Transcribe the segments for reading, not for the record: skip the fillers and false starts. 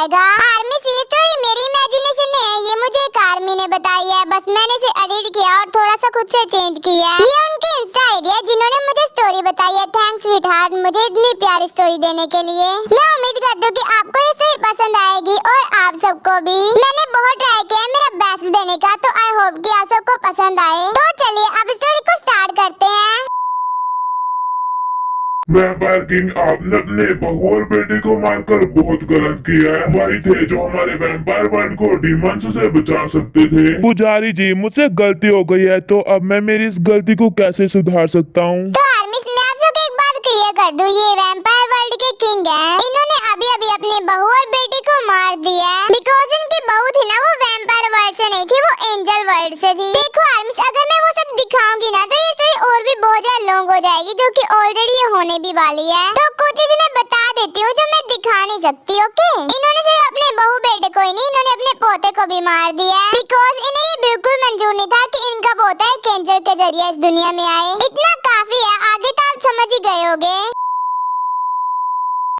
जाएगा। आर्मी सी स्टोरी मेरी इमेजिनेशन नहीं है, ये मुझे एक आर्मी ने बताई है, बस मैंने इसे एडिट किया और थोड़ा सा खुद से चेंज किया है। ये उनकी इंस्टा आईडी है जिन्होंने मुझे स्टोरी बताई है। थैंक्स स्वीटहार्ट मुझे इतनी प्यारी स्टोरी देने के लिए। मैं उम्मीद करती हूँ कि आपको ये स्टोरी पसंद आएगी और आप सबको भी। मैंने बहुत ट्राई किया है मेरा बेस्ट देने का, तो आई होप कि आप सबको पसंद आए। तो चलिए अब स्टोरी को स्टार्ट करते हैं। वैम्पायर किंग, आपने अपने बहू और बेटे को मारकर बहुत गलत किया है। वही थे जो हमारे वैम्पायर वर्ल्ड को डीमंस से बचा सकते थे। पुजारी जी, मुझसे गलती हो गई है, तो अब मैं मेरी इस गलती को कैसे सुधार सकता हूँ? तो आर्मी मैं आप सबको एक बात क्लियर कर दूं, ये वैम्पायर वर्ल्ड के किंग हैं। इन्होंने अभी अभी अपने बहू और बेटे को मार दिया है, बिकॉज उनकी बहू थी ना वो वैम्पायर वर्ल्ड से नहीं थी, वो एंजल वर्ल्ड से थी। देखो आर्मी, अगर मैं वो सब दिखाऊंगी ना तो ये स्टोरी और भी बहुत ज्यादा लॉन्ग हो जाएगी, जो कि ऑलरेडी ये होने भी वाली है। तो कुछ चीजें मैं बता देती हूँ जो मैं दिखा नहीं सकती। ओके, इन्होंने सिर्फ अपने बहू बेटे को ही नहीं, इन्होंने अपने पोते को भी मार दिया है, बिकॉज इन्हें ये बिल्कुल मंजूर नहीं था कि इनका पोता एक एंजल के जरिए इस दुनिया में आए। इतना काफी है, आगे तो आप समझ ही गए होगे।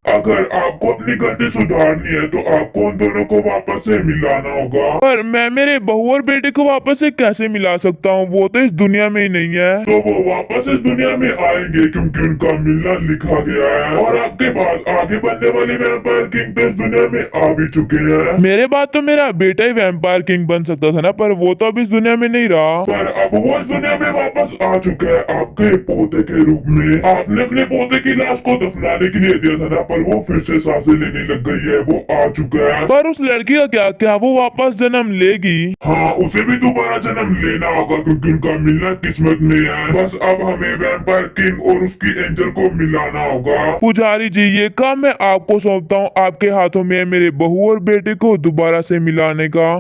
अगर आपको अपनी गलती सुधारनी है तो आपको उन दोनों को वापस से मिलाना होगा। पर मैं मेरे बहू और बेटे को वापस से कैसे मिला सकता हूँ? वो तो इस दुनिया में ही नहीं है। तो वो वापस इस दुनिया में आएंगे क्योंकि उनका मिलना लिखा गया है, और आपके बाद आगे बनने वाले वैम्पायर किंग तो इस दुनिया में आ भी चुके हैं। मेरे बाद तो मेरा बेटा ही वैम्पायर किंग बन सकता था ना, पर वो तो अब इस दुनिया में नहीं रहा। पर अब वो इस दुनिया में वापस आ चुका है आपके पोते के रूप में। आपने अपने पोते की लाश को दफनाने के लिए दिया था ना, पर वो फिर से सांसें लेने लग गई है, वो आ चुका है। पर उस लड़की का क्या वो वापस जन्म लेगी? हाँ, उसे भी दोबारा जन्म लेना होगा क्योंकि उनका मिलना किस्मत में है। बस अब हमें वैम्पायर किंग और उसकी एंजल को मिलाना होगा। पुजारी जी, ये काम मैं आपको सौंपता हूँ। आपके हाथों में है मेरे बहू और बेटे को दोबारा से मिलाने का।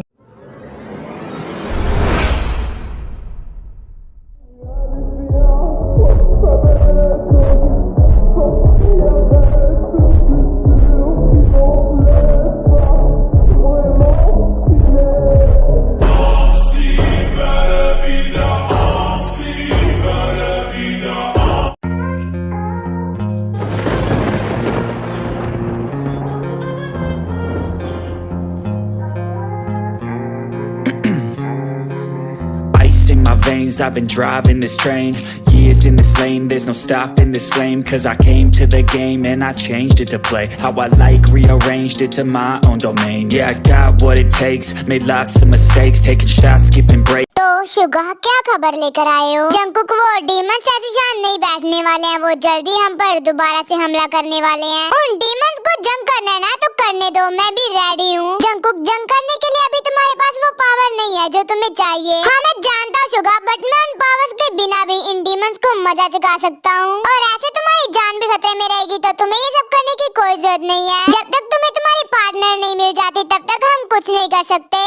Ice in my veins, I've been driving this train. Years in this lane, there's no stopping this flame. Cause I came to the game and I changed it to play how I like, rearranged it to my own domain. Yeah, I got what it takes, made lots of mistakes, taking shots, skipping breaks. तो Suga, क्या खबर लेकर आए हो? Jungkook, वो demons ऐसे शांत नहीं बैठने वाले हैं, वो जल्दी हम पर दोबारा से हमला करने वाले हैं। उन डीमंस को जंग करना है ना तो करने दो, मैं भी रेडी हूँ। जंकुक, जंग करने के लिए अभी तुम्हारे पास वो पावर नहीं है जो तुम्हें चाहिए। हाँ मैं जानता हूँ शुगा, बट मैं उन पावर्स के बिना भी इन डीमंस को मजा चखा सकता हूँ, और ऐसे तुम्हारी जान भी खतरे में रहेगी, तो तुम्हें ये सब करने की कोई जरूरत नहीं है। जब तक तुम्हें तुम्हारी पार्टनर नहीं मिल जाती तब तक हम कुछ नहीं कर सकते।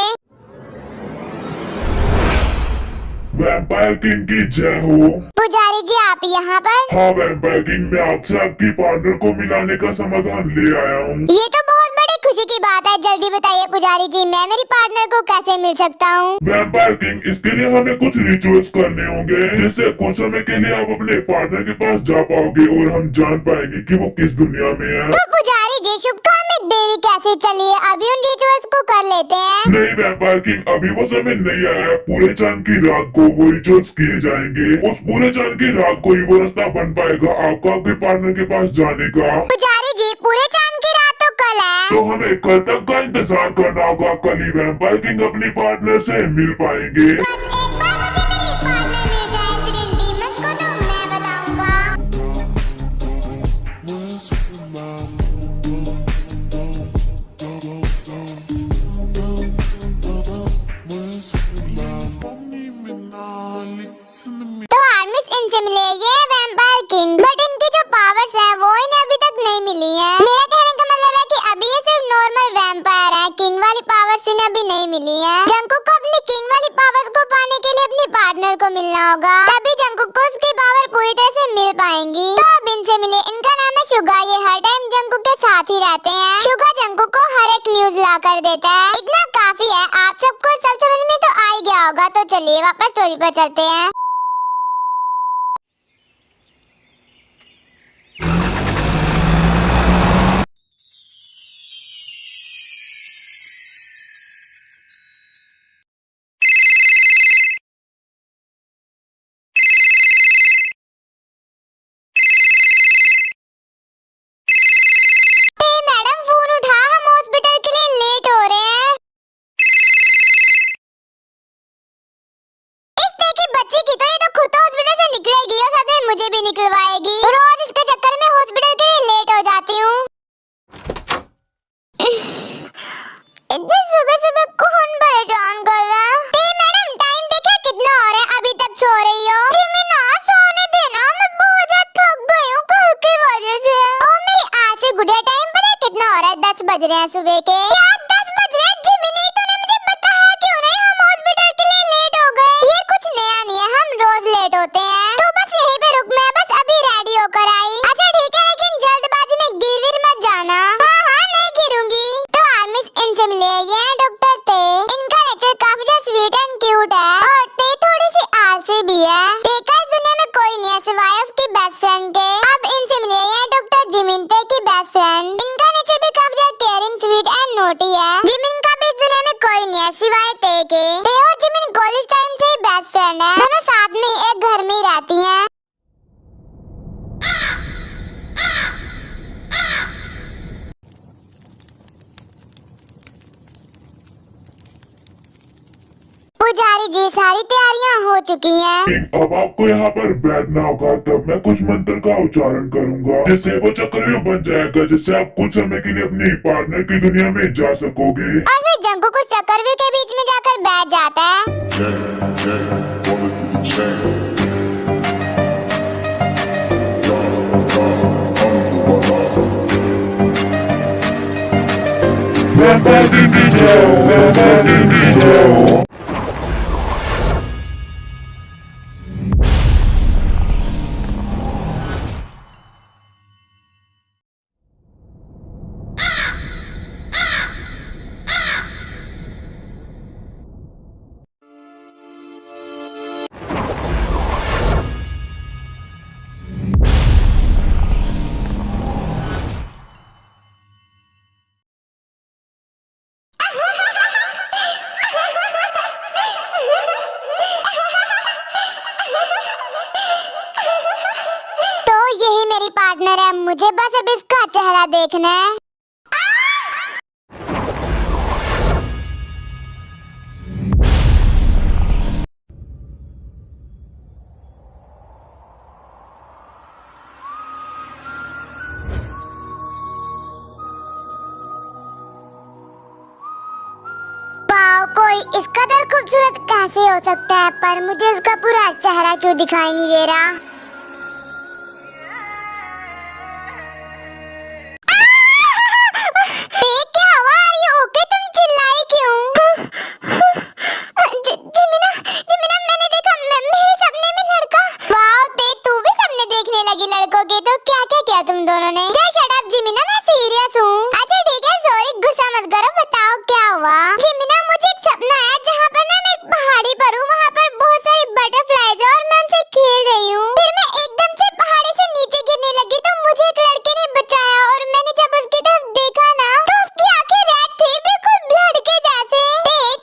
वैम्पायर किंग की जय हो। पुजारी जी, आप यहाँ पर? हाँ वैम्पायर किंग, मैं आपसे आपकी पार्टनर को मिलाने का समाधान ले आया हूँ। ये तो बहुत बड़ी खुशी की बात है, जल्दी बताइए पुजारी जी, मैं मेरी पार्टनर को कैसे मिल सकता हूँ? वैम्पायर किंग, इसके लिए हमें कुछ रिचुअल्स करने होंगे, जिससे कुछ समय के लिए आप अपने पार्टनर के पास जा पाओगे और हम जान पाएंगे कि वो किस दुनिया में है। तो पुजारी जी, शुभ काम में देरी कैसे? चलिए अभी उन रिचुअल्स को कर लेते हैं। नहीं वैम्पायर किंग, अभी वो समय नहीं आया है। पूरे चांद की रात को वो रिचुअल्स किए जाएंगे। उस पूरे चांद की रात को ही वो रास्ता बन पाएगा आपका आपके पार्टनर के पास जाने का। पुजारी जी, पूरे चांद की रात तो कल है। तो हमें कल तक का इंतजार करना होगा। कल ही वैम्पायर किंग अपनी पार्टनर से मिल पाएंगे। बस एक बार मुझे मेरी पार्टनर मिल जाए, फिर इन डीमंस को तो मैं बताऊंगा। तो आर्मिस, इनसे मिले, ये वैम्पायर किंग, बट इनकी जो पावर्स है वो इन्हें अभी तक नहीं मिली है। मेरा कहने का मतलब है कि अभी ये सिर्फ नॉर्मल वैम्पायर है, किंग वाली पावर्स इन्हें अभी नहीं मिली है। जंकुक को अपनी किंग वाली पावर्स को पाने के लिए अपनी पार्टनर को मिलना होगा, तभी जंकुक को उसकी पावर पूरी तरह से मिल पाएंगी। तो अब इनसे मिले, इनका नाम है शुगा, ये हर टाइम जंकुक के साथ ही रहते हैं। शुगा जंकुक को हर एक न्यूज ला कर देता है। इतना काफी है, आप सबको सब समझ में तो आ ही गया होगा। तो चलिए वापस स्टोरी पर चलते हैं। भी निकलवाएगी। रोज इसके चक्कर में हॉस्पिटल के लिए लेट हो जाती हूँ। इतने सुबह सुबह कौन परेशान कर रहा है? मैडम टाइम देखा कितना हो रहा है, अभी तक सो रही हो? जिमी ना सोने देना, मैं बहुत ज्यादा थक गई हूँ कल की वजह से। और मेरी आज से गुड़िया टाइम पता है कितना हो रहा है? 10 बज रहे हैं सुबह के। यार 10 बज रहे हैं जिमी, नहीं तूने मुझे बताया क्यों नहीं? हम हॉस्पिटल के लिए लेट हो गए। ये कुछ नया नहीं है, हम रोज लेट होते हैं। तो बस यहीं पे रुक, मैं बस अभी रेडी होकर आई। अच्छा ठीक है, लेकिन जल्दबाजी में गिर विर मत जाना। हाँ हाँ नहीं गिरूंगी। तो आर्मिस इनसे मिले, ये हैं डॉक्टर ते। इनका नेचर काफी ज्यादा स्वीट एंड क्यूट है और ते थोड़ी सी आलसी भी है। ते का इस दुनिया में कोई नहीं है सिवाय उसकी बेस्ट फ्रेंड के। अब इनसे मिले, ये हैं डॉक्टर जिमिन, ते की बेस्ट फ्रेंड। इनका नेचर भी काफी ज्यादा केयरिंग, स्वीट एंड नोटी है। जिमिन का भी इस दुनिया में कोई नहीं है सिवाय ते के। ते और जिमिन कॉलेज टाइम से ही बेस्ट फ्रेंड है। दोनों साथ में एक घर में ही रहती हैं। पुजारी जी सारी तैयारियां हो चुकी हैं। अब आपको यहाँ पर बैठना होगा, तब मैं कुछ मंत्र का उच्चारण करूंगा जिससे वो चक्रव्यूह बन जाएगा, जिससे आप कुछ समय के लिए अपनी पार्टनर की दुनिया में जा सकोगे। और फिर जंगू कुछ चक्रव्यूह के बीच में जाकर बैठ जाता है। तो यही मेरी पार्टनर है, मुझे बस अब इसका चेहरा देखना है। वाह, कोई इस कदर खूबसूरत कैसे हो सकता है? पर मुझे इसका पूरा चेहरा क्यों दिखाई नहीं दे रहा? क्या हुआ? Are you okay? तुम चिल्लाई क्यों? जिमिना, मैंने देखा मेरे सपने में लड़का। वाह, तू भी सपने देखने लगी लड़कों के? तो क्या क्या किया तुम दोनों ने? शट अप जिमिना, मैं सीरियस हूँ। अच्छा ठीक है, सॉरी, गुस्सा मत करो, बताओ क्या हुआ? जिमिना, मुझे एक सपना है जहाँ पर ना मैं एक पहाड़ी पर हूँ, वहाँ पर बहुत सारी बटरफ्लाईज है और मैं उनसे खेल रही हूँ। फिर मैं एकदम से पहाड़ी से नीचे गिरने लगी तो मुझे एक लड़के ने बचाया और मैंने जब उसकी तरफ देखा ना तो उसकी आंखें रेड थी, बिल्कुल ब्लड के जैसे।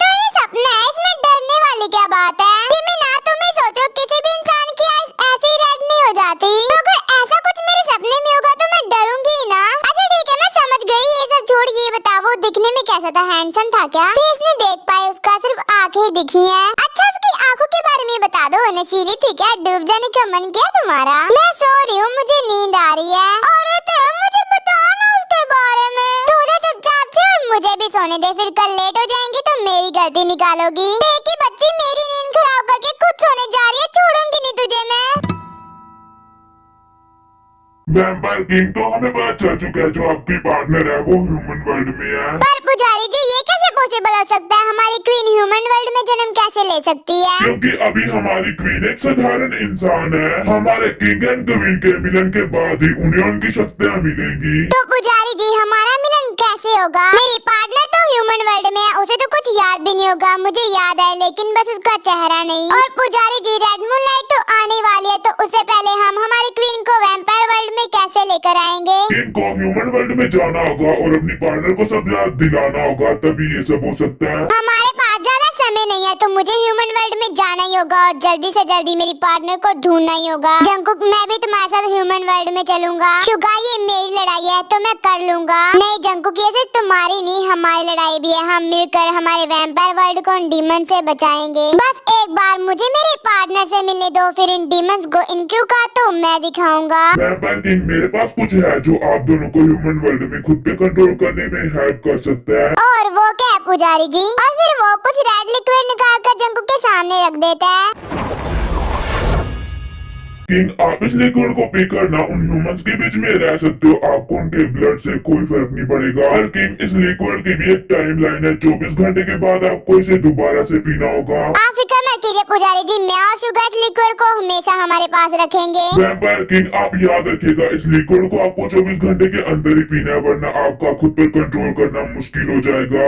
तो ये सपना है, इसमें डरने वाली क्या बात है? जिमिना, तुम ही सोचो, किसी भी इंसान की आइज ऐसे ही रेड नहीं हो जाती। तो अगर ऐसा कुछ मेरे सपने में होगा तो मैं डरूंगी ही ना। अच्छा ठीक है, मैं समझ गई, ये सब छोड़, ये बताओ वो दिखने में कैसा था? हैंडसम था क्या? फेस नहीं देख पाई उसका, सिर्फ आंखें दिखी हैं। अच्छा उसकी आंखों के बारे में बता दो, नशीली थी क्या? डूब जाने का मन किया तुम्हारा? मैं सो रही हूँ, मुझे नींद आ रही है। अरे तो मुझे बताओ ना उसके बारे में। सो जा चुपचाप से और मुझे भी सोने दे, फिर कल लेट हो जाएंगी तो मेरी गलती निकालोगी। एक ही बच्ची मेरी नींद खराब करके खुद सोने जा रही है, छोड़ूंगी नहीं तुझे मैं। वैम्पायर किंग, तो हमें पता चल चुका है जो आपकी पार्टनर है वो ह्यूमन वर्ल्ड में है। पर पुजारी जी, ये कैसे पॉसिबल हो सकता है? हमारी क्वीन ह्यूमन वर्ल्ड में जन्म कैसे ले सकती है? क्योंकि अभी हमारी क्वीन एक साधारण इंसान है। हमारे किंग एंड क्वीन के मिलन के बाद ही उन्हें उनकी शक्तियाँ मिलेंगी। तो पुजारी जी, हमारा मिलन कैसे होगा? मेरी पार्टनर तो ह्यूमन वर्ल्ड में है, उसे तो कुछ याद भी नहीं होगा। मुझे याद है, लेकिन बस उसका चेहरा नहीं। और पुजारी जी, रेड मून लाइट तो आने वाली है, तो उससे पहले हम हमारी क्वीन को वैम्पायर वर्ल्ड में कैसे लेकर आएंगे? किंग को ह्यूमन वर्ल्ड में जाना होगा और अपनी पार्टनर को सब याद दिलाना होगा, तभी ये सब हो सकता है। हमारे पास ज्यादा समय नहीं है, तो मुझे ह्यूमन वर्ल्ड में जाना ही होगा और जल्दी से जल्दी मेरी पार्टनर को ढूंढना ही होगा। जंकुक, मैं भी तुम्हारे साथ ह्यूमन वर्ल्ड में चलूंगा। शुगा, ये मेरी लड़ाई है तो मैं कर लूंगा। नहीं जंकुक, ये सिर्फ तुम्हारी नहीं हमारी लड़ाई भी है। हम मिलकर हमारे वैम्पायर वर्ल्ड को इन डीमन से बचाएंगे। बस एक बार मुझे मेरे पार्टनर से मिलने दो, फिर इन डीमंस को इनक्यू का तो मैं दिखाऊंगा। वैम्पायर किंग, मेरे पास कुछ है जो आप दोनों को ह्यूमन वर्ल्ड में खुद पे कंट्रोल करने में हेल्प कर सकता है। और वो क्या है पुजारी जी? और फिर वो कुछ रेड लिक्विड निकाल कर जंकुक के सामने रख देता है। किंग, आप इस लिक्विड को पी कर ना उन ह्यूमंस के बीच में रह सकते हो। आपको उनके ब्लड से कोई फर्क नहीं पड़ेगा। और किंग, इस लिक्विड की भी एक टाइम लाइन है। 24 घंटे के बाद आपको इसे दोबारा से पीना होगा। आप फिक्र मत कीजिए पुजारी जी, मैं और शुगा इस लिक्विड को हमेशा हमारे पास रखेंगे। वैम्पायर किंग, आप याद रखिएगा, इस लिक्विड को आपको 24 घंटे के अंदर ही पीना है, वरना आपका खुद पर कंट्रोल करना मुश्किल हो जाएगा।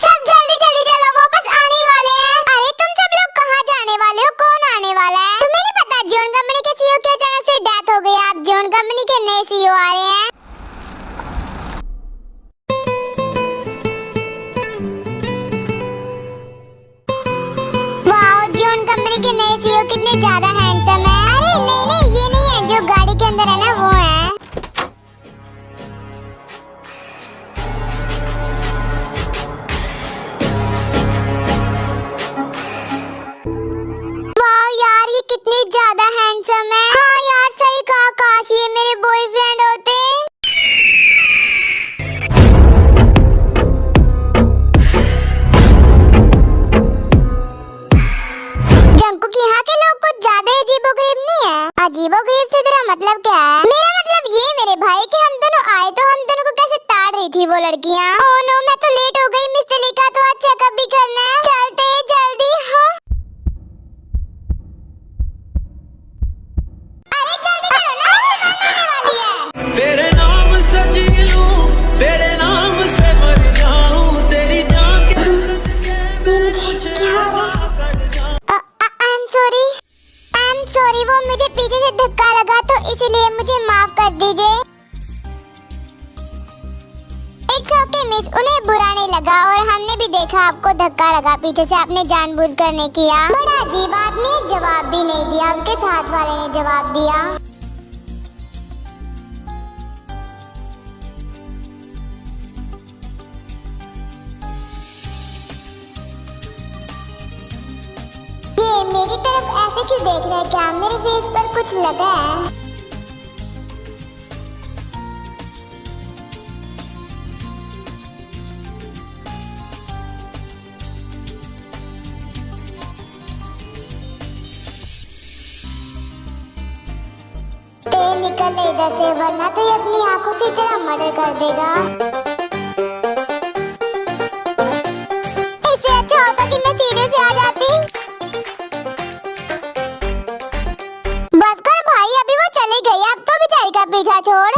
सब जल्दी जल्दी चलो, वो बस आने वाले हैं। अरे तुम सब लोग कहाँ जाने वाले हो? कौन आने वाला है? तुम्हें नहीं पता जोन कंपनी के सीईओ की अचानक से डेथ हो गई। आप जोन कंपनी के नए सीईओ आ रहे हैं। वाओ, जोन कंपनी के नए सीईओ कितने ज्यादा हैंडसम है। अरे नहीं नहीं, ये नहीं है, जो गाड़ी के अंदर है ना वो है। वाओ यार, ये कितने ज्यादा हैंडसम है। हाँ यार, सही कहा, काश ये मेरे बॉयफ्रेंड होते। जंकुक, यहाँ के लोग कुछ ज्यादा अजीबोगरीब नहीं है। अजीबोगरीब से तेरा मतलब क्या है? मेरा मतलब ये मेरे भाई कि हम दोनों आए तो हम दोनों को कैसे ताड़ रही थी वो लड़कियाँ। ओह नो, मैं तो लेट हो गई। मिस चलिका तो आज चेकअप भी करना है। चलते जल्दी। हाँ अरे जल्दी करो ना, आने वाली है। तेरे नाम से जी लूं, तेरे नाम से मर जाऊं, तेरी जान के मुझे क्या हो रहा है? आई एम सॉरी, वो मुझे पीछे से धक्का लगा तो इसीलिए मुझे माफ कर दीजिए। इट्स ओके मिस, उन्हें बुरा नहीं लगा और हमने भी देखा आपको धक्का लगा पीछे से, आपने जानबूझकर नहीं किया। बड़ा अजीब आदमी, जवाब भी नहीं दिया। उसके साथ वाले ने जवाब दिया। ये मेरी तरफ ऐसे क्यों देख रहा है? क्या मेरे फेस पर कुछ लगा है? निकल ले इधर से, वरना तो ये अपनी आंखों से तेरा मर्डर कर देगा। इससे अच्छा होता कि मैं सीढ़ी से आ जाती। बस कर भाई, अभी वो चली गई, अब तो बेचारी का पीछा छोड़।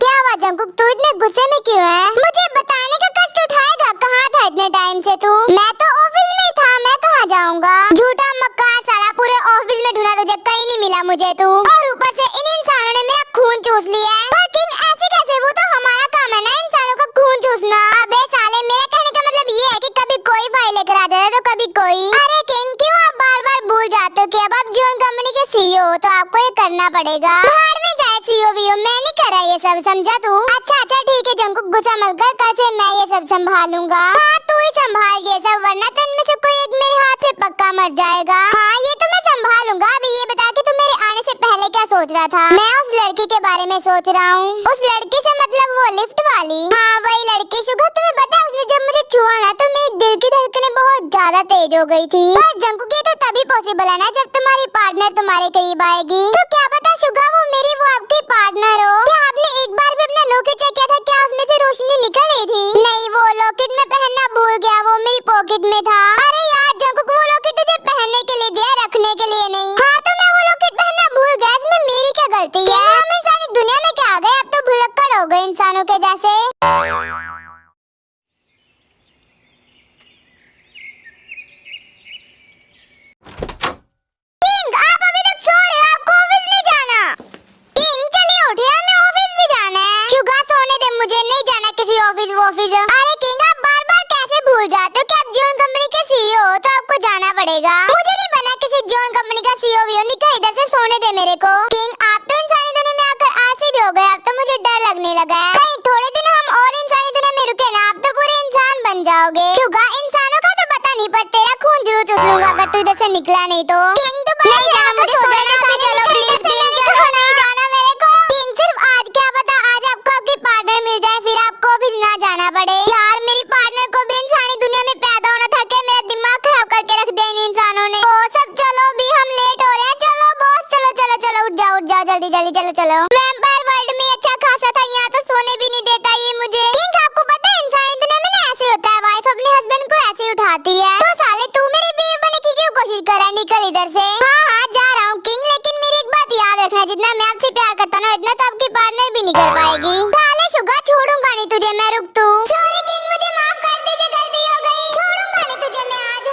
क्या हुआ जंकुक, तू इतने गुस्से में क्यों है? मुझे बताने का कष्ट उठाएगा। कहाँ था इतने टाइम से तू? मैं तो ऑफिस में ही था, मैं कहाँ जाऊँगा? झूठा मक्कार साला, पूरे ऑफिस में ढूंढा तुझे, कहीं नहीं मिला मुझे तू। और ऊपर से इन इंसानों ने मेरा खून चूस लिया है। पर किंग ऐसे कैसे? वो तो हमारा काम है ना इंसानों का खून चूसना। अबे साले, मेरा कहने का मतलब ये है कि कभी कोई फाइल लेकर आ जाता है तो कभी कोई। अरे किंग, क्यों आप बार बार भूल जाते हो कि अब आप जोन कंपनी के सीईओ हो तो आपको ये करना पड़ेगा। बाहर में जाए सीईओ वीओ, मैं नहीं कर रहा ये सब, समझा तू? अच्छा अच्छा ठीक है जंकुक, गुस्सा मत कर, कल से मैं ये सब संभालूंगा। हाँ तू ही संभाल ये सब, वरना तो इनमें से कोई एक मेरे हाथ से पक्का मर जाएगा। हाँ ये तो मैं संभालूंगा। अभी ये बता कि तू मेरे आने से पहले क्या सोच रहा था? मैं उस लड़की के बारे में सोच रहा हूँ। उस लड़की से मतलब वो लिफ्ट वाली? हाँ वही लड़की। शुगर, तुम्हें पता है उसने जब मुझे छुआ ना तो मेरी दिल की धड़कनें बहुत ज्यादा तेज हो गई थी। पर जंकुक, ये तो तभी पॉसिबल है ना जब तुम्हारी पार्टनर तुम्हारे करीब आएगी। तो क्या पता शुगर वो मेरी वो आपकी पार्टनर हो। क्या आपने एक बार भी अपना लॉकेट चेक किया था? क्या उसमें से रोशनी निकल रही थी? नहीं, वो लॉकेट मैं पहनना भूल गया, वो मेरी पॉकेट में था। अरे यार जंकुक, वो लॉकेट तुझे पहनने के लिए दिया, रखने के लिए नहीं। हाँ तो मैं वो लॉकेट पहनना भूल गया, इसमें मेरी क्या गलती है? हम इंसानी दुनिया में क्या आ गए? अब तो भुलक्कड़ हो गए इंसानों के जैसे। जाओगे। शुगा इंसानों का तो पता नहीं, पर तेरा खून जरूर चूस लूंगा अगर तू इधर से निकला नहीं तो। किंग तो नहीं जाना, मुझे सो जाना। चलो प्लीज किंग, चलो नहीं जाना मेरे को। किंग सिर्फ आज क्या पता आज आपको आपकी पार्टनर मिल जाए, फिर आपको ऑफिस ना जाना पड़े। यार मेरी पार्टनर को भी इंसानी दुनिया में पैदा होना था कि मेरा दिमाग खराब करके रख दिया इन इंसानों ने। ओ सब चलो भी, हम लेट हो रहे हैं। चलो बॉस, चलो चलो चलो, उठ जाओ जल्दी जल्दी, चलो चलो। वैम्पायर वर्ल्ड में अच्छा खासा था, यहाँ तो सोने भी नहीं देता ये मुझे। किंग आपको पता है इंसानी दुनिया में ना ऐसे होता है, वाइफ अपने हस्बैंड को ऐसे उठाती है। तो साले तू मेरी बीवी बनने की क्यों कोशिश कर रहा है? निकल इधर से। हाँ जा रहा हूँ किंग, लेकिन मेरी एक बात याद रखना, जितना मैं आपसे प्यार करता हूँ ना इतना तो आपकी पार्टनर भी नहीं कर पाएगी। साले शुगा छोड़ूंगा नहीं तुझे मैं, रुक तू। सॉरी किंग, मुझे माफ कर दीजिए, गलती हो गई। छोड़ूंगा नहीं तुझे मैं आज।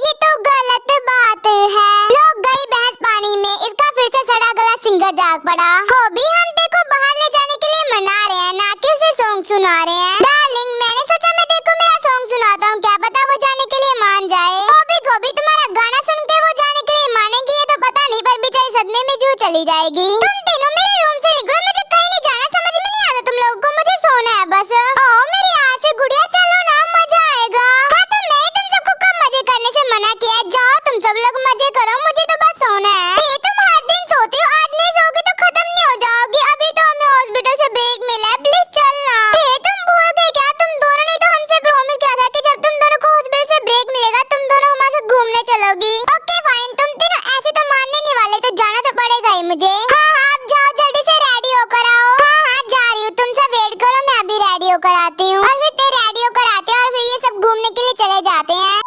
ये तो गलत बात है। लोग गई भैंस पानी में, इसका फिर से सड़ा गला सिंगर जाग पड़ा। हो भी हम देखो बाहर ले जाने के लिए मना रहे हैं, ना कि उसे सॉन्ग सुना रहे हैं। डार्लिंग मैंने सोचा मैं देखो मेरा सॉन्ग सुनाता हूँ, क्या पता वो जाने के लिए मान जाए। गोभी तुम्हारा गाना सुन के वो जाने के लिए मानेगी ये तो पता नहीं, पर बेचारी सदमे में जू चली जाएगी। तुम तीनों मेरे रूम से निकलो, मुझे कहीं नहीं जाना, समझ में नहीं आता तुम लोगों को, मुझे सोना है बस। ओ मेरी आज से गुड़िया, चलो ना, मजा आएगा। हाँ तो मैं तुम सबको कब मजे करने से मना किया? जाओ तुम सब लोग मजे करो, मुझे तो बस सोना है। ये तुम हर दिन सोती हो, आज नहीं सोगी तो खत्म नहीं हो जाओगी। अभी तो हमें हॉस्पिटल से ब्रेक मिला है, प्लीज चलना। ये तुम भूल गए क्या? तुम दोनों ने तो हमसे प्रॉमिस किया था कि जब तुम दोनों को हॉस्पिटल से ब्रेक मिलेगा तुम दोनों हमारे साथ घूमने चलोगी। ओके फाइन, तुम तीनों ऐसे तो मानने नहीं वाले, तो जाना तो पड़ेगा ही मुझे। हाँ आप जाओ, जल्दी से रेडी होकर आओ। हाँ जा रही हूँ, तुम सब वेट करो, मैं अभी रेडी होकर आती हूँ। और फिर ते रेडी होकर आते हैं और फिर ये सब घूमने के लिए चले जाते हैं।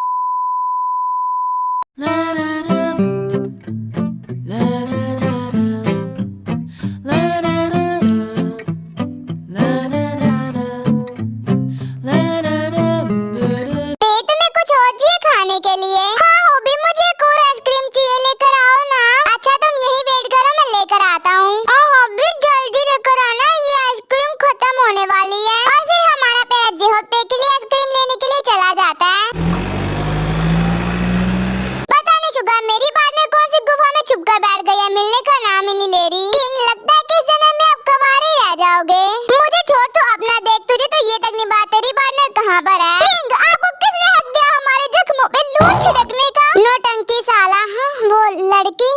नौटंकी साला, हाँ वो लड़की।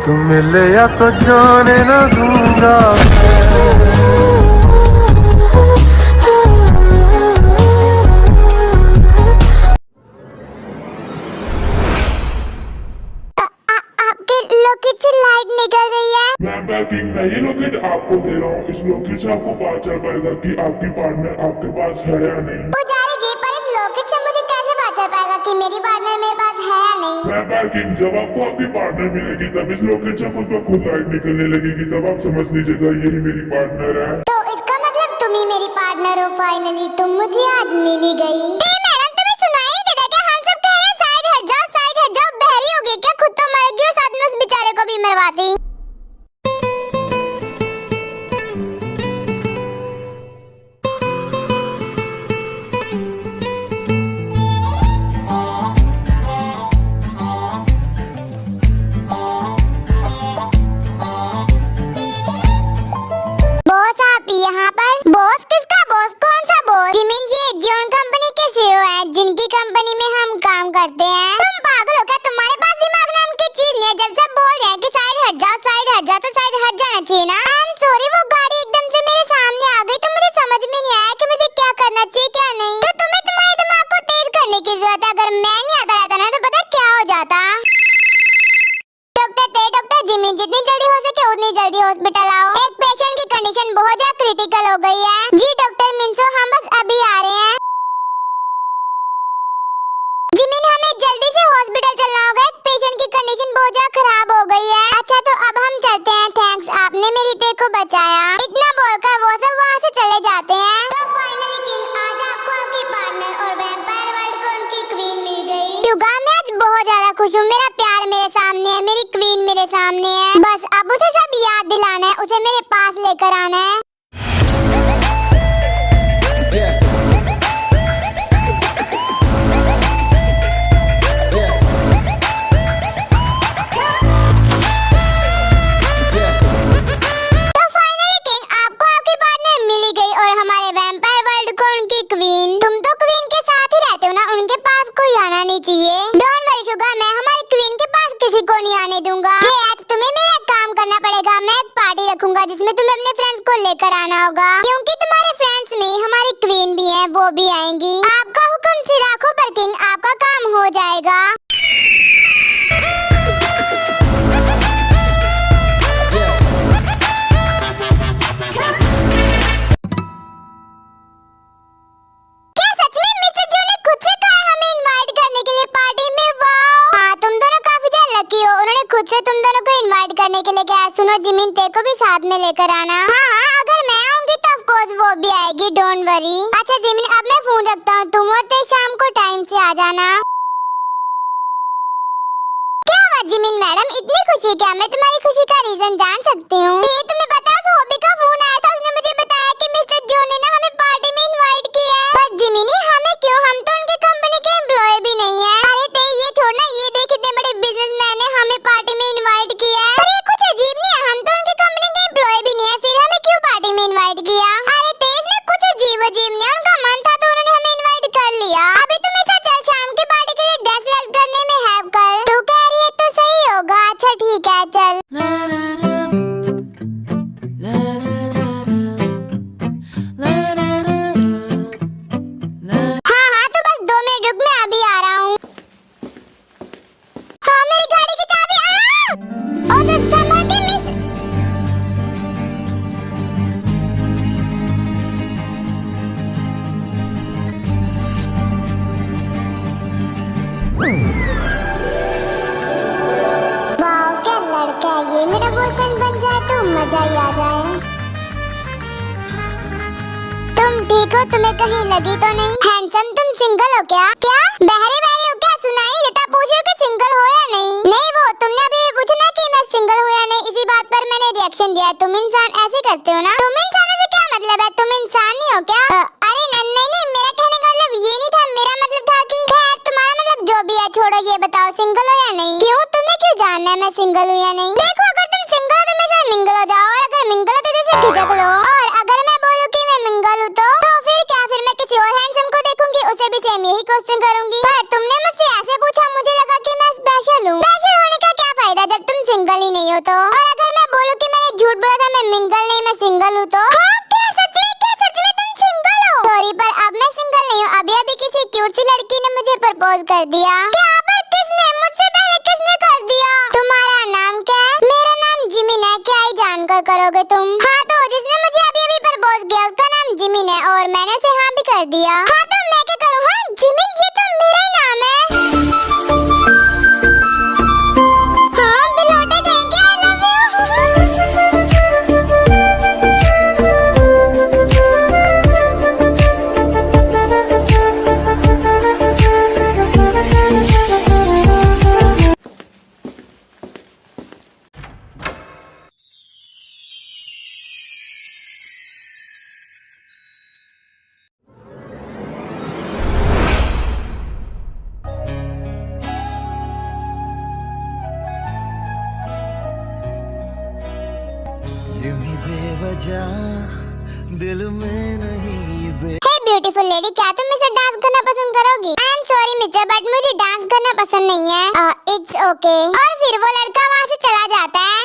तुम मिले या तो जाने न दूंगा। आपके लोकेट से लाइट निकल रही है। वैम्पायर किंग मैं ये लोकेट आपको दे रहा हूँ, इस लोकेट से आपको पता चल पाएगा कि आपकी पार्टनर आपके पास है या नहीं। पुजारी जी पर इस लोकेट से मुझे कैसे पता चल पाएगा कि मेरी पार्टनर मेरे पास है या नहीं? वैम्पायर किंग जब आपको आपकी पार्टनर मिलेगी तब इस लोकेट से खुद ब खुद लाइट निकलने लगेगी, तब आप समझ लीजिएगा यही मेरी पार्टनर है। तो इसका मतलब तुम ही मेरी पार्टनर हो फाइनली, तुम मुझे आज मिल ही गई। मैडम तुम्हें सुनाई नहीं देता क्या? हम सब कह रहे हैं साइड हट जाओ, साइड हट जाओ। बहरी हो गई क्या? खुद तो मर गई और साथ में उस बेचारे को भी मरवा दी। यहाँ पर बॉस किसका बॉस? कौन सा बॉस? जिमिन जी जियोन कंपनी के सीईओ है, जिनकी कंपनी में हम काम करते हैं। तुम पागल हो क्या? तुम्हारे पास दिमाग नाम की चीज नहीं है? जब सब बोल रहे हैं कि साइड हट जाओ हट जाना चाहिए ना। आई एम सॉरी, वो गाड़ी एकदम से मेरे सामने आ गई तो मुझे समझ में नहीं आया कि मुझे क्या करना चाहिए क्या नहीं। तो तुम्हें तुम्हारे दिमाग को तेज करने की जरूरत है। अगर मैं नहीं आता रहता ना तो पता क्या हो जाता। डॉक्टर जिमी, जितनी जल्दी हो सके उतनी जल्दी हॉस्पिटल आओ। एक पेशेंट की कंडीशन बहुत ज्यादा क्रिटिकल हो गई है। जी डॉक्टर मिंसो, हम बस अभी आ रहे हैं। जिमिन, हमें जल्दी से हॉस्पिटल चलना होगा। एक पेशेंट की कंडीशन बहुत ज्यादा खराब हो गई है। अच्छा तो अब हम चलते हैं। थैंक्स, आपने मेरी रीते को बचाया। इतना बोलकर वो सब वहाँ से चले जाते हैं। तो फाइनली किंग, आज आपको आपके पार्टनर और वैम्पायर वर्ल्ड को उनकी क्वीन मिल गई। टुगा, मैं आज बहुत ज्यादा खुश हूँ। मेरा प्यार मेरे सामने है, मेरी क्वीन मेरे सामने है। बस अब उसे सब याद दिलाना है, उसे मेरे पास लेकर आना है। चाहिए। डोंट वरी शुगा, मैं हमारी क्वीन के पास किसी को नहीं आने दूंगा। ये आज तुम्हें मेरा काम करना पड़ेगा। मैं एक पार्टी रखूंगा जिसमें तुम्हें अपने फ्रेंड्स को लेकर आना होगा, क्योंकि तुम्हारे फ्रेंड्स में हमारी क्वीन भी है, वो भी आएंगी। आपका हुक्म सिर आंखों पर किंग, आपका काम हो जाएगा। सुनो जिमिन, ते को भी साथ में लेकर आना। हाँ, अगर मैं आऊंगी तो ऑफ कोर्स वो भी आएगी। Don't worry. अच्छा जिमिन, अब मैं फोन रखता हूँ। तुम और ते शाम को टाइम से आ जाना। क्या हुआ जिमिन मैडम, इतनी खुशी क्या? मैं तुम्हारी खुशी का रीजन जान सकती हूँ? ये तुम्हें बताओ, सोबी का फोन आया था। उसने मुझे बताया कि मिस्टर जो ने ना हमें पार्टी में इनवाइट किया है। पर जिमिनी, हमें क्यों? हम तो उनकी कंपनी के एम्प्लॉय भी नहीं है। अरे ते ये छोड़ना, ये देख इतने बड़े बिजनेसमैन ने हमें पार्टी में इनवाइट किया है। पर ये कुछ अजीब नहीं है, हम तो उनकी कंपनी के एम्प्लॉय भी नहीं है, फिर हमें क्यों पार्टी में इनवाइट किया? अरे ते इसमें कुछ अजीब नहीं, उनका मन था तो उन्होंने हमें इनवाइट कर लिया। अभी तुम ऐसा चल, शाम की पार्टी के लिए ड्रेस सेलेक्ट करने में हेल्प कर। तू कह रही है तो सही होगा। अच्छा ठीक है, चल। हाँ, तो बस 2 मिनट रुक, मैं अभी आ रहा हूँ। हाँ, मेरी गाड़ी की चाबी। ओ तो संभल के मिस। वाह, क्या लड़का है ये। मेरा बॉयफ्रेंड बन जाए तो मजा ही आ जाए। तुम ठीक हो? तुम्हें कहीं लगी तो नहीं? हैंडसम, तुम सिंगल हो क्या? क्या बहरे बहरे हो क्या? सुनाई देता, पूछो कि सिंगल हो या नहीं। नहीं, वो तुमने अभी भी पूछा ना कि मैं सिंगल हूँ या नहीं, इसी बात पर मैंने रिएक्शन दिया। तुम इंसान ऐसे करते हो ना? तुम इंसानों से क्या मतलब है? तुम इंसान नहीं हो क्या? अरे नहीं, मेरा कहने का मतलब ये नहीं था। मेरा मतलब था कि खैर, तुम्हारा मतलब जो भी है छोड़ो। ये बताओ सिंगल हो या नहीं? क्यों, तुम्हें क्यों जानना है मैं सिंगल हूँ या नहीं? देखो, अगर तुम सिंगल हो तो मेरे साथ मिंगल हो जाओ, और अगर मिंगल हो तो जैसे खिसक लो। और अगर मैं बोलूँ कि मैं मिंगल हूँ तो फिर क्या? फिर मैं किसी और हैंडसम को देखूंगी, उसे भी सेम यही क्वेश्चन करूंगी। पर तुमने मुझसे ऐसे पूछा, मुझे लगा कि मैं स्पेशल हूँ। स्पेशल होने का क्या फायदा जब तुम सिंगल ही नहीं हो तो? और अगर मैं बोलूँ कि मैंने झूठ बोला था, मैं मिंगल नहीं मैं सिंगल हूँ तो? हाँ, क्या सच में तुम सिंगल हो? सॉरी, पर अब मैं सिंगल नहीं हूँ। अभी किसी क्यूट सी लड़की ने मुझे प्रपोज कर दिया। क्या? पर किसने? मुझसे पहले किसने कर दिया? तुम्हारा नाम क्या है? मेरा नाम जिमिन है। क्या ही जानकर करोगे तुम? हाँ, तो जिसने मुझे अभी प्रपोज किया उसका नाम जिमिन है, और मैंने उसे हाँ भी कर दिया। हाँ, तो मैं क्या करूँ? हाँ जिमिन, ये तो मेरा ही नाम है। हाँ, बिलोटे कहेंगे I love you। दिल में नहीं हे ब्यूटीफुल लेडी, क्या तुम इसे डांस करना पसंद करोगी? I am sorry mister, but मुझे डांस करना पसंद नहीं है। It's okay. और फिर वो लड़का वहाँ से चला जाता है।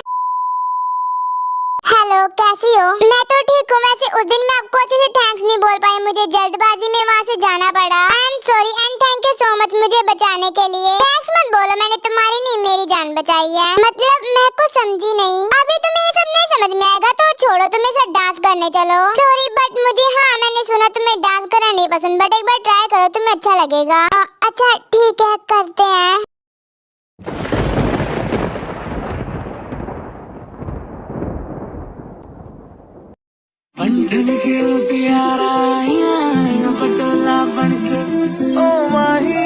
हेलो, कैसी हो? मैं तो ठीक हूँ। वैसे उस दिन मैं आपको अच्छे से थैंक्स नहीं बोल पाई, मुझे जल्दबाजी में वहाँ से जाना पड़ा। I am sorry and thank you so much मुझे बचाने के लिए। थैंक्स मत बोलो, मैंने तुम्हारी नहीं मेरी जान बचाई है। मतलब मैं कुछ समझी नहीं। अभी तुम्हें ये सब नहीं समझ में आएगा तो छोड़ो, तुम मेरे साथ डांस करने चलो। सॉरी बट मुझे, हाँ मैंने सुना तुम्हें डांस करना नहीं पसंद, बट एक बार ट्राई करो, तुम्हें अच्छा लगेगा। अच्छा ठीक है, करते हैं। बंधन के मुटियारा आइयां पटोला बनके ओ माही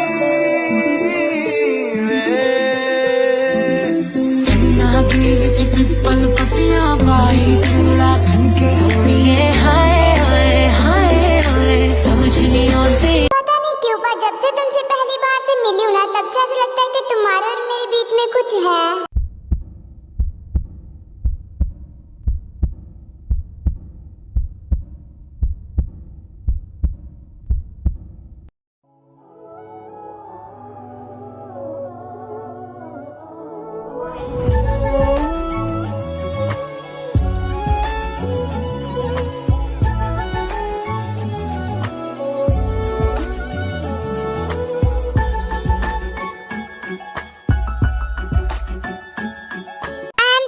वे कन्ना के विच पिपल पतियां पाई चूड़ा खनके सोनिए हाय हाय हाय हाय समझ नहीं आती। पता नहीं क्यों पर जब से तुमसे पहली बार से मिली हूँ ना, तब से ऐसा लगता है कि तुम्हारे और मेरे बीच में कुछ है।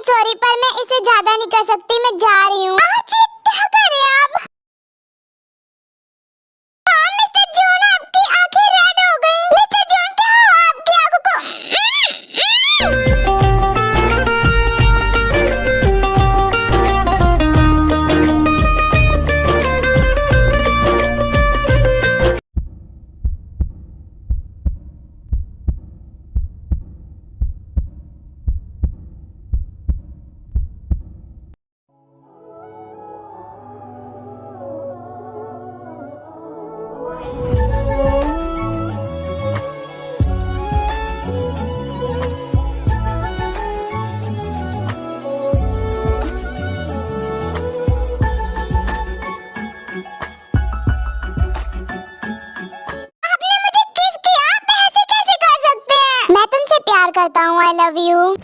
सॉरी पर मैं इसे ज्यादा नहीं कर सकती, मैं जा रही हूँ। क्या कर रहे हैं आप? हाँ मिस्टर जॉन, आपकी आंखें रेड हो गई। मिस्टर जॉन क्या हुआ आपकी आंखों को? करता हूँ। I love you.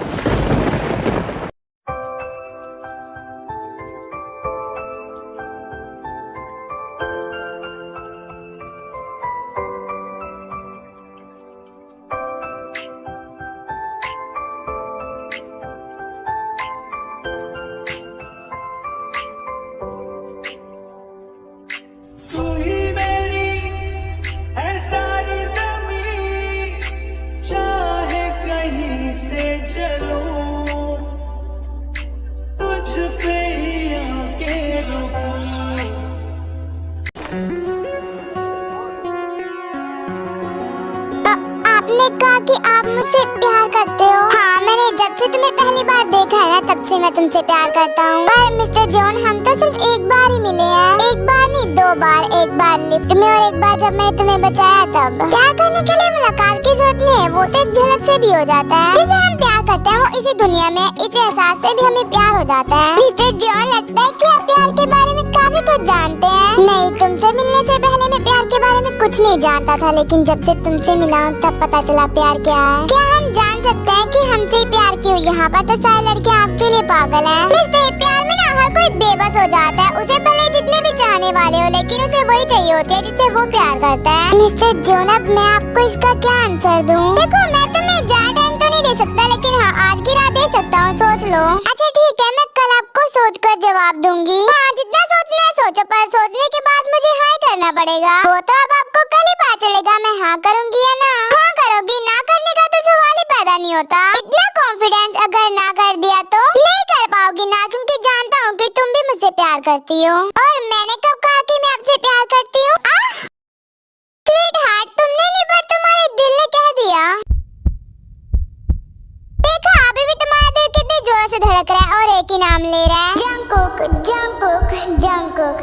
आपने कहा कि आप मुझसे प्यार करते हो। हाँ, मैंने जब से तुम्हें पहली बार देखा है ना, तब से मैं तुमसे प्यार करता हूँ। पर मिस्टर जॉन, हम तो सिर्फ एक बार ही मिले हैं। एक बार नहीं, 2 बार। एक बार लिफ्ट में और एक बार जब मैंने तुम्हें बचाया तब। प्यार करने के लिए मुलाकात की जरूरत नहीं है, वो तो एक झलक से भी हो जाता है। जिसे हम प्यार करते हैं वो इसी दुनिया में, इस एहसास से भी हमें प्यार हो जाता है। मिस्टर जॉन, लगता है कि आप प्यार के बारे में काफी कुछ जानते हैं। नहीं, तुमसे मिलने से पहले मैं प्यार के बारे में कुछ नहीं जानता था, लेकिन जब से तुमसे मिला हूँ तब पता चला प्यार क्या है। क्या हम जान सकते हैं कि हमसे ही प्यार क्यों? यहाँ पर तो सारे लड़के आपके लिए पागल हैं। मिस्टर, प्यार में ना हर कोई बेबस हो जाता है। उसे भले जितने भी चाहने वाले हो, लेकिन उसे वही चाहिए होती है जिससे वो प्यार करता है। मिस्टर जॉन, अब मैं आपको इसका क्या आंसर दूं? देखो, मैं तुम्हें ज्यादा टाइम तो नहीं दे सकता, लेकिन हाँ, आज की रात दे सकता हूँ, सोच लो। अच्छा ठीक है, मैं कल आपको सोच कर जवाब दूंगी। हाँ, जितना सोचना है सोचो, पर सोचने के बाद मुझे हाँ करना पड़ेगा। वो तो अब आपको कल ही पता चलेगा मैं हाँ करूंगी या ना। हाँ करोगी, ना करने का तो सवाल ही पैदा नहीं होता। इतना कॉन्फिडेंस अगर ना कर दिया तो नहीं कर पाओगी ना, क्योंकि जानता हूँ कि तुम भी मुझसे प्यार करती हो। और मैंने कब कहा कि मैं आपसे प्यार करती हूँ? स्वीट हार्ट, तुमने नहीं पर तुम्हारे दिल ने कह दिया। देखा, अभी भी तुम्हारा दिल कितनी जोरों से धड़क रहा है और एक ही नाम ले रहा है, जंगकुक जंगकुक जंगकुक।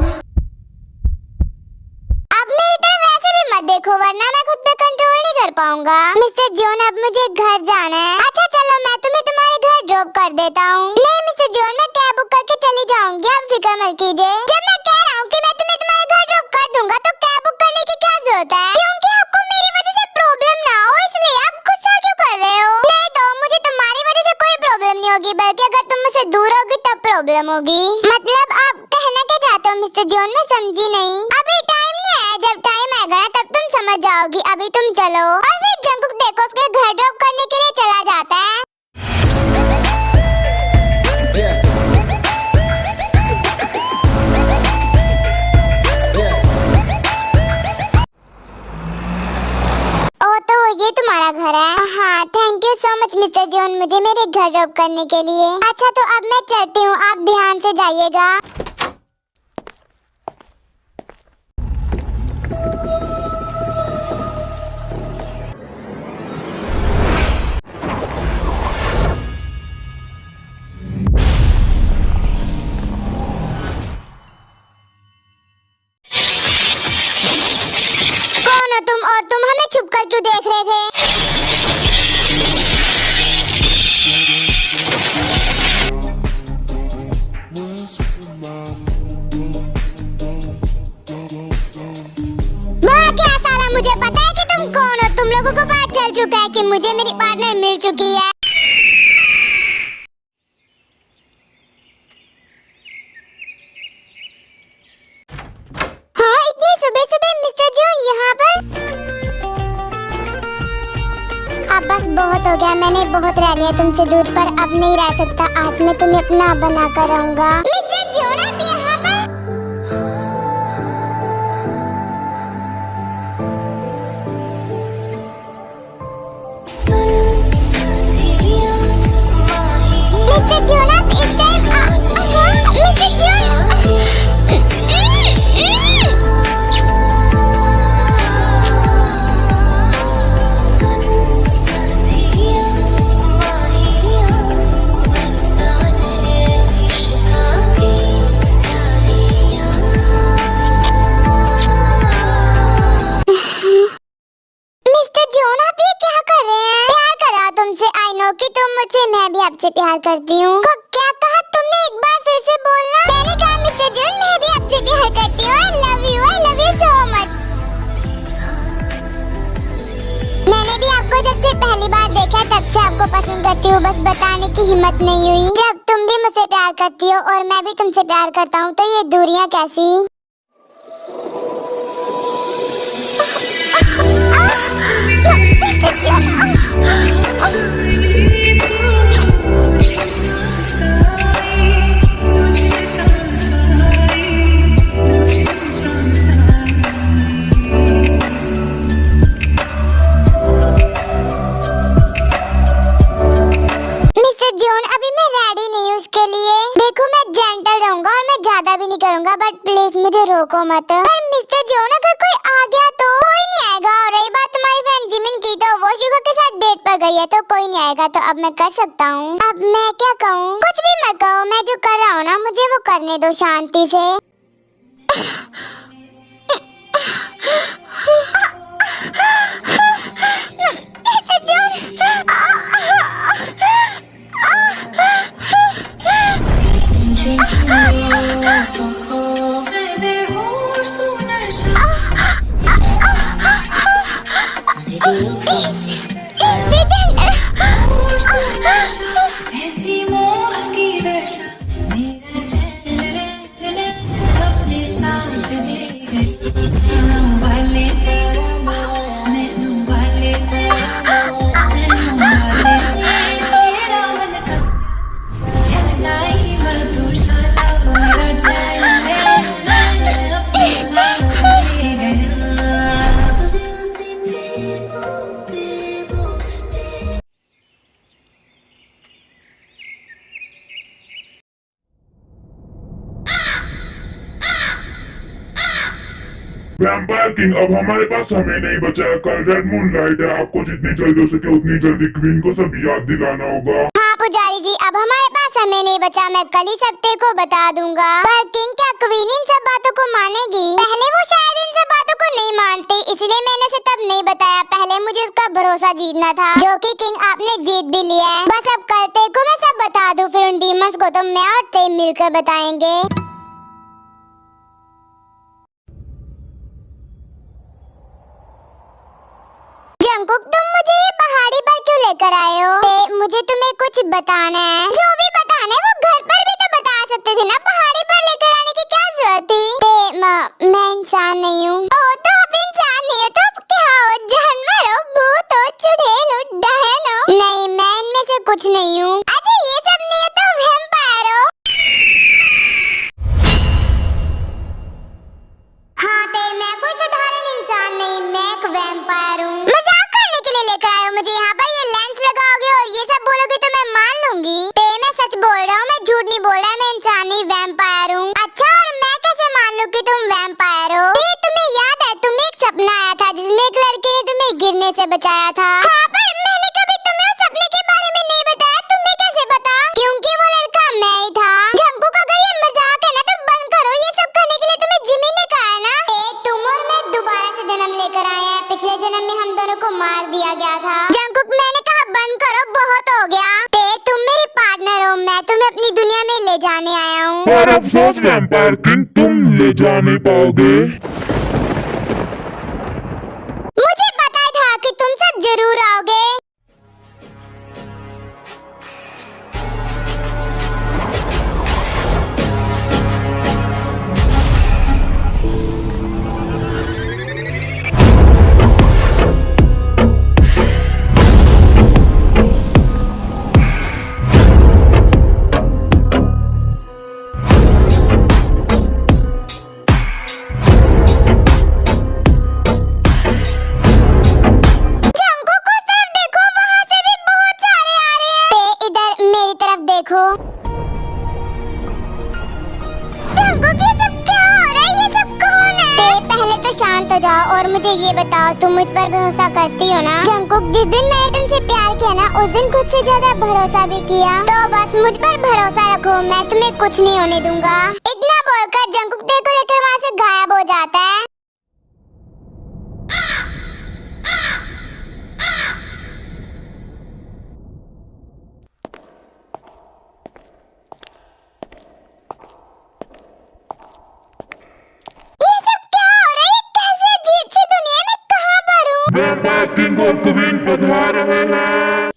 अब मेरी तरफ वैसे भी मत देखो, वरना मैं खुद पे कंट्रोल नहीं कर पाऊंगा। मिस्टर जॉन, अब मुझे घर जाना है। अच्छा चलो, मैं तुम्हें तुम्हारे घर ड्रॉप कर देता हूँ। नहीं मिस्टर जॉन, मैं कैब बुक करके चली जाऊंगी, आप फिक्र मत कीजिए। जब मैं कह रहा हूँ कि मैं तुम्हें तुम्हारे घर ड्रॉप कर दूंगा, तो कैब बुक करने की क्या जरूरत है? क्योंकि आपको मेरी वजह से प्रॉब्लम ना हो, इसलिए आप गुस्सा क्यों कर रहे हो? नहीं तो मुझे तुम्हारी वजह से कोई प्रॉब्लम नहीं होगी, बल्कि अगर तुम मुझसे दूर होगी तब प्रॉब्लम होगी। होगी। मतलब आप कहना क्या चाहते हो मिस्टर जॉन, मैं समझी नहीं। अभी टाइम नहीं है, जब टाइम आएगा तब तुम समझ जाओगी। अभी तुम चलो। और फिर जंगकुक देखो उसके घर ड्रॉप करने के लिए चला जाता है। ये तुम्हारा घर है? हाँ, thank you so much mister John मुझे मेरे घर ड्रॉप करने के लिए। अच्छा तो अब मैं चलती हूँ, आप ध्यान से जाइएगा। कौन हो तुम और तुम हमें छुप कर क्यों देख रहे थे? क्या साला, मुझे पता है कि तुम कौन हो। तुम लोगों को पता चल चुका है कि मुझे मेरी पार्टनर मिल चुकी है। हाँ, इतनी सुबह सुबह मिस्टर जॉन यहाँ पर? अब बस बहुत हो गया, मैंने बहुत रह लिया तुमसे दूर, पर अब नहीं रह सकता। आज मैं तुम्हें अपना बना कर रहूंगा। मिस्टर जॉन आप यहाँ पर? मिस्टर जॉन आप इस टाइम मिस्टर जॉन कि तुम मुझसे, मैं भी आपसे प्यार करती हूँ। क्या कहा तुमने? एक बार फिर से बोलना। मैंने कहा मिस्टर जॉन मैं भी आपसे प्यार करती हूँ। I love you so much। मैंने भी आपको जब से पहली बार देखा तब से आपको पसंद करती हूँ, बस बताने की हिम्मत नहीं हुई। जब तुम भी मुझसे प्यार करती हो और मैं भी तुमसे प्यार करता हूँ तो ये दूरियां कैसी? मिस्टर जॉन करूंगा, बट प्लीज मुझे रोको मत। पर मिस्टर जॉन अगर कोई आ गया तो? कोई नहीं आएगा। और रही बात तुम्हारी फ्रेंड जिमिन की, तो वो शुगर के साथ डेट पर गई है तो कोई नहीं आएगा। तो अब मैं कर सकता हूँ। अब मैं क्या कहूँ? कुछ भी मत कहो, मैं जो कर रहा हूँ ना मुझे वो करने दो शांति से। मिस्टर जॉन वैम्पायर किंग, अब हमारे पास समय नहीं बचा है। कल रेड मून लाइट है, आपको जितनी जल्दी हो सके उतनी जल्दी क्वीन को सब याद दिलाना होगा। हाँ पुजारी जी, अब हमारे पास समय नहीं बचा। मैं कल ही सबते को बता दूंगा। पर किंग क्या क्वीन इन सब बातों को मानेगी? पहले वो शायद इन सब बातों को नहीं मानती, इसलिए मैंने उसे तब नहीं बताया। पहले मुझे उसका भरोसा जीतना था, जो कि किंग आपने जीत भी लिया है। बस अब कल को मैं सब बता दूं, फिर उन डीमंस को तो मैं और ते मिलकर बताएंगे। जंगकुक, तुम मुझे ये पहाड़ी पर क्यों लेकर आए हो? मुझे तुम्हें कुछ बताना है। जो भी बताना है वो घर पर भी तो बता सकते सकते थे ना, पहाड़ी पर लेकर आने की क्या जरूरत थी? मैं इंसान नहीं हूँ। ओ तो आप इंसान नहीं हो तो आप क्या हो? जानवर हो, भूत हो, चुड़ैल हो, डहन हो? नहीं, मैं इनमें से कुछ नहीं हूँ। अच्छा ये सब नहीं हो तो वैम्पायर हो? हाँ ते मैं कोई साधारण इंसान नहीं, मैं एक वैम्पायर हूँ। मजाक करने के लिए लेकर आए हो मुझे यहाँ पर? ये लेंस लगाओगे और ये सब बोलोगे तो मैं मान लूंगी। ते मैं सच बोल रहा हूँ, मैं झूठ नहीं बोल रहा, मैं इंसान नहीं वैम्पायर हूँ। अच्छा और मैं कैसे मान लूँ कि तुम वैम्पायर हो? ते तुम्हें याद है तुम्हें एक सपना आया था जिसमें एक लड़के ने तुम्हें गिरने से बचाया था? हाँ पर मैंने कभी तुम्हें उस सपने के बारे में नहीं बताया, तुम्हें कैसे पता? क्योंकि वो लड़का मैं ही था। जंकुक अगर ये मजाक है ना तो बंद करो, ये सब करने के लिए तुम्हें जिमी ने कहा है ना? तुम और मैं दोबारा से जन्म लेकर आए हैं, पिछले जन्म में हम दोनों को मार दिया गया था। जंकुक मैंने कहा बंद करो, बहुत हो गया। तुम मेरे पार्टनर हो, मैं तुम्हें अपनी दुनिया में ले जाने आया हूँ। पर अफसोस वैम्पायर किंग, तुम ले जा नहीं पाओगे। मुझे पता था कि तुम सब जरूर आओगे। देखो जंकुक, ये सब क्या हो रहा है? ये सब कौन है? पहले तो शांत हो जाओ और मुझे ये बताओ तुम मुझ पर भरोसा करती हो ना? जंकुक जिस दिन मैंने तुमसे प्यार किया ना उस दिन खुद से ज्यादा भरोसा भी किया, तो बस मुझ पर भरोसा रखो, मैं तुम्हें कुछ नहीं होने दूंगा। इतना बोलकर जंकुक ते को लेकर वहाँ से गायब हो जाता है। वैम्पायर किंग और क्वीन पधार रहे हैं।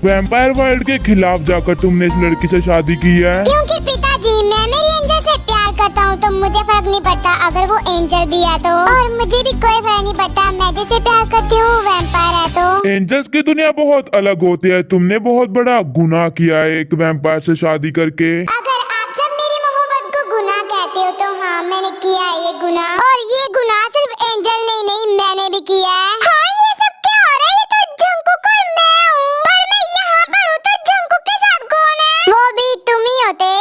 वैम्पायर वर्ल्ड के खिलाफ जाकर तुमने इस लड़की से शादी की है? क्योंकि पिताजी मैं मेरी एंजल से प्यार करता हूँ तो मुझे फर्क नहीं पड़ता अगर वो एंजल भी है तो, और मुझे भी कोई फर्क नहीं पड़ता मैं जिसे प्यार करती हूँ वैम्पायर है तो। एंजल्स की दुनिया बहुत अलग होती है, तुमने बहुत बड़ा गुनाह किया है एक वैम्पायर से शादी करके। अगर आप सब मेरी मोहब्बत को गुनाह कहते हो तो हाँ मैंने किया है ये गुनाह, और ये गुनाह सिर्फ एंजल ने नहीं मैंने भी किया है। हाँ ये सब क्या हो रहा है? ये तो जंकुक और मैं हूँ, पर मैं यहाँ पर हूँ तो जंकुक के साथ कौन है? वो भी तुम ही होते।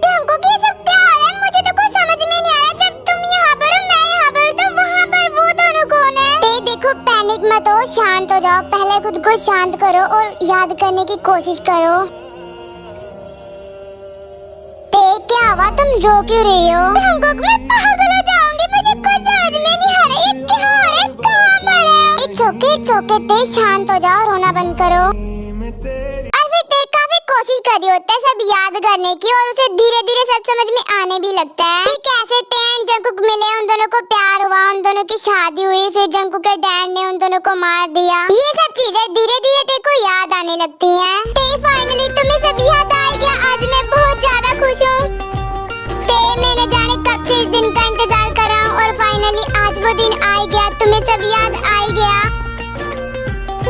जंकुक ये सब क्या हो रहा है? मुझे तो कुछ समझ में नहीं आ रहा। जब तुम यहाँ पर हो मैं यहाँ पर हूँ तो वहाँ पर वो दोनों कौन है? देखो पैनिक मत हो, शांत हो जाओ, पहले खुद को शांत करो और याद करने की कोशिश करो। क्या हुआ, तुम रो क्यों रही हो? जंकुक मैं पागल हो जाऊंगी, मुझे कुछ समझ में नहीं आ रहा। ये क्या हो रहा है? कहाँ पर है? इट्स ओके ते शांत हो जाओ, रोना बंद करो। और फिर ते काफी कोशिश कर रही होता है सब याद करने की और उसे धीरे धीरे सब समझ में आने भी लगता है कि कैसे ते जंकुक मिले, उन दोनों को प्यार हुआ, उन दोनों की शादी हुई, फिर जंकुक के डैड ने उन दोनों को मार दिया। ये सब चीजें धीरे धीरे ते को याद आने लगती हैं। ते फाइनली तुम्हें सब याद आ गया, आज मैं बहुत ज्यादा खुश हूँ। मैंने जाने कब से इस दिन का इंतजार कर रहा हूँ और फाइनली आज वो दिन आ गया, तुम्हें सब याद आ गया।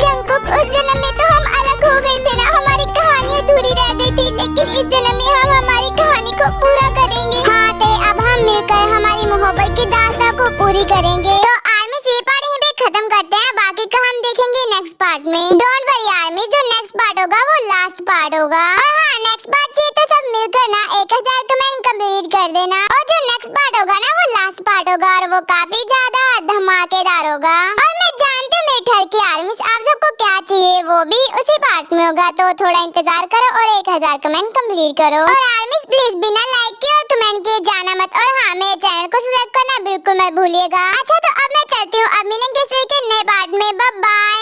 जंकुक उस जन्म में तो हम अलग हो गए थे ना, हमारी कहानी अधूरी रह गई थी, लेकिन इस जन्म में हम हमारी कहानी को पूरा करेंगे। हाँ ते अब हम मिलकर हमारी मोहब्बत की दास्तां को पूरी करेंगे। तो आर्मी ये पार्ट यहीं पे खत्म करते हैं, बाकी का हम देखेंगे नेक्स्ट पार्ट में। डोंट वरी आर्मी, जो नेक्स्ट पार्ट होगा वो लास्ट पार्ट होगा। और हाँ नेक्स्ट पार्ट चाहिए तो सब मिलकर ना 1000 कमेंट कंप्लीट कर देना, और जो नेक्स्ट पार्ट होगा ना वो लास्ट पार्ट होगा और वो काफी ज्यादा धमाकेदार होगा। और मैं जानती हूँ मेरे ठर की आर्मी आप सबको क्या चाहिए वो भी उसी पार्ट में होगा, तो थोड़ा इंतजार करो और 1000 कमेंट कंप्लीट करो। और आर्मी प्लीज बिना लाइक किए और कमेंट किए जाना मत, और हाँ मेरे चैनल को सब्सक्राइब करना बिल्कुल मत भूलिएगा। अच्छा तो अब मैं चलती हूँ, अब मिलेंगे इस वीक के नए पार्ट में, बाय बाय।